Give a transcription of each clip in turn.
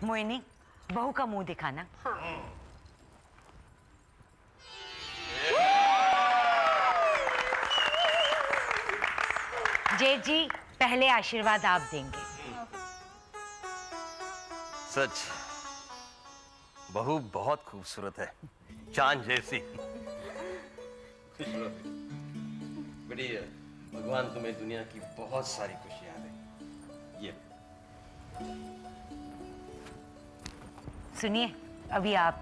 मोहिनी, बहू का मुंह दिखाना। हाँ। जेठ जी, पहले आशीर्वाद आप देंगे। सच, बहू बहुत खूबसूरत है, चांद जैसी। खुश रहो बेटी, भगवान तुम्हें दुनिया की बहुत सारी खुशियां दे। ये सुनिए, अभी आप।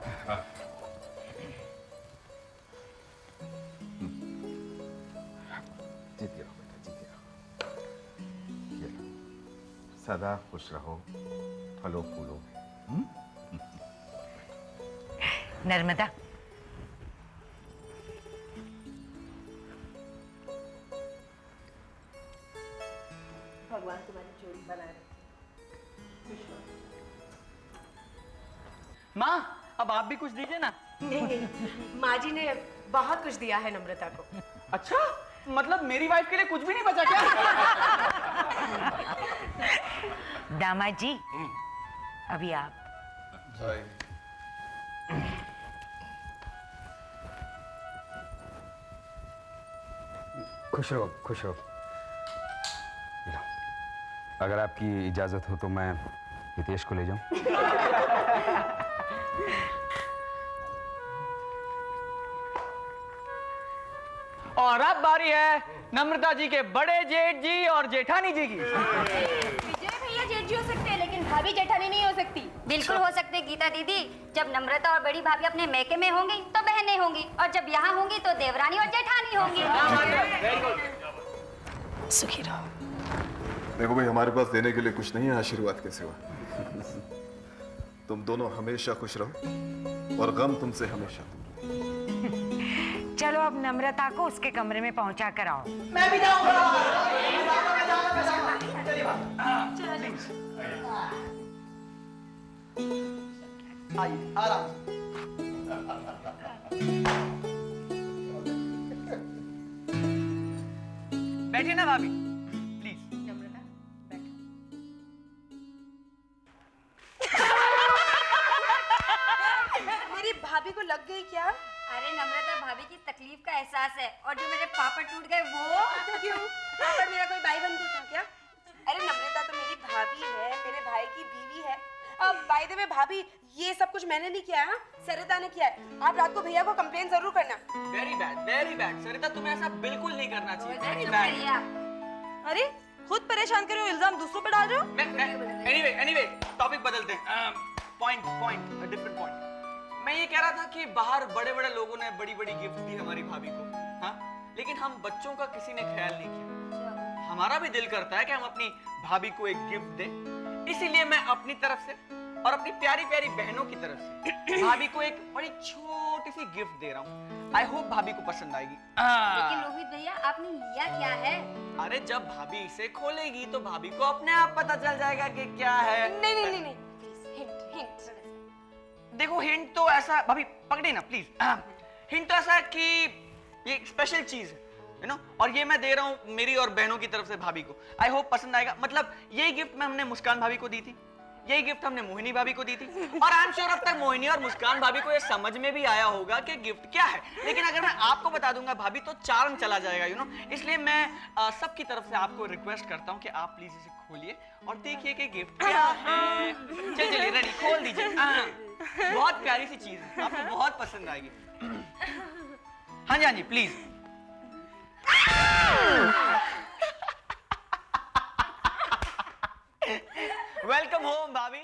जीते रहो बेटा, जीते रहो। ये लो, सदा खुश रहो, फलो फूलो। नर्मदा, भगवान तुम्हारी जोड़ी बनाए रखे। माँ, अब आप भी कुछ दीजिए ना। नहीं नहीं, माँ जी ने बहुत कुछ दिया है नम्रता को। अच्छा, मतलब मेरी वाइफ के लिए कुछ भी नहीं बचा क्या? दामाद जी, अभी आप। खुश रहो, खुश रहो। लो, अगर आपकी इजाजत हो तो मैं हितेश को ले जाऊं। और अब बारी है नम्रता जी के बड़े जेठ जी और जेठानी जी की। विजय भैया जेठ जी हो सकते हैं, लेकिन भाभी जेठानी नहीं हो सकती। बिल्कुल हो सकते गीता दीदी। जब नम्रता और बड़ी भाभी अपने मैके में होंगी तो बहनें होंगी, और जब यहाँ होंगी तो देवरानी और जेठानी होंगी। सुखी रहो। देखो भाई, हमारे पास देने के लिए कुछ नहीं है आशीर्वाद के सिवा। तुम दोनों हमेशा खुश रहो और गम तुमसे हमेशा दूर। चलो अब नम्रता को उसके कमरे में पहुंचा कर आओ। मैं भी जाऊंगा। आइए, आराम से। बैठिए ना भाभी, प्लीज। नम्रता, बैठो। मेरी भाभी को लग गई क्या? अरे नम्रता, भाभी की तकलीफ का एहसास है, और जो मेरे पापड़ टूट गए वो। क्यों? पापड़ मेरा कोई भाई बंधु था क्या? अरे नम्रता तो मेरी भाभी है, मेरे भाई की बीवी है। अब बाय द वे भाभी, ये सब कुछ मैंने नहीं किया है, सरिता ने किया है। आप रात को भैया को कंप्लेन जरूर करना। Very bad, very bad. Sarita, तुम्हें ऐसा बिल्कुल नहीं करना चाहिए। वेरी चुप बैड। करिए आप। अरे खुद परेशान कर रहे हो, इल्जाम दूसरों पे डाल रहे हो। एनीवे, टॉपिक बदलते हैं। Point, different point. मैं ये कह रहा था कि बाहर बड़े बड़े लोगों ने बड़ी बड़ी गिफ्ट दी हमारी भाभी को, हाँ, लेकिन हम बच्चों का किसी ने ख्याल नहीं किया। हमारा भी दिल करता है कि हम अपनी भाभी को एक गिफ्ट दें, इसीलिए मैं अपनी तरफ से और अपनी प्यारी प्यारी बहनों की तरफ से भाभी को एक बड़ी छोटी सी गिफ्ट दे रहा हूँ। आई होप भाभी को पसंद आएगी। लेकिन रोहित भैया, आपने लिया क्या है? अरे जब भाभी इसे खोलेगी तो भाभी को अपने आप पता चल जाएगा कि क्या है। नहीं, हिंट, हिंट। देखो, हिंट तो ऐसा, भाभी पकड़े ना प्लीज। हिंट तो ऐसा है कि ये स्पेशल चीज है, यू नो, और ये मैं दे रहा हूँ मेरी और बहनों की तरफ से भाभी को। आई होप पसंद आएगा। मतलब यही गिफ्ट में हमने मुस्कान भाभी को दी थी, यही गिफ्ट हमने मोहिनी भाभी को दी थी, और आई एम श्योर अब तक मोहिनी और मुस्कान भाभी को ये समझ में भी आया होगा कि गिफ्ट क्या है। लेकिन अगर मैं आपको बता दूंगा भाभी, तो चार्म चला जाएगा, यू नो। इसलिए मैं सबकी तरफ से आपको रिक्वेस्ट करता हूँ कि आप प्लीज इसे खोलिए और देखिए कि गिफ्ट क्या है। चलिए रेडी, खोल दीजिए। बहुत प्यारी सी चीज है, आपको बहुत पसंद आएगी। हाँ जी, प्लीज। वेलकम होम भाभी।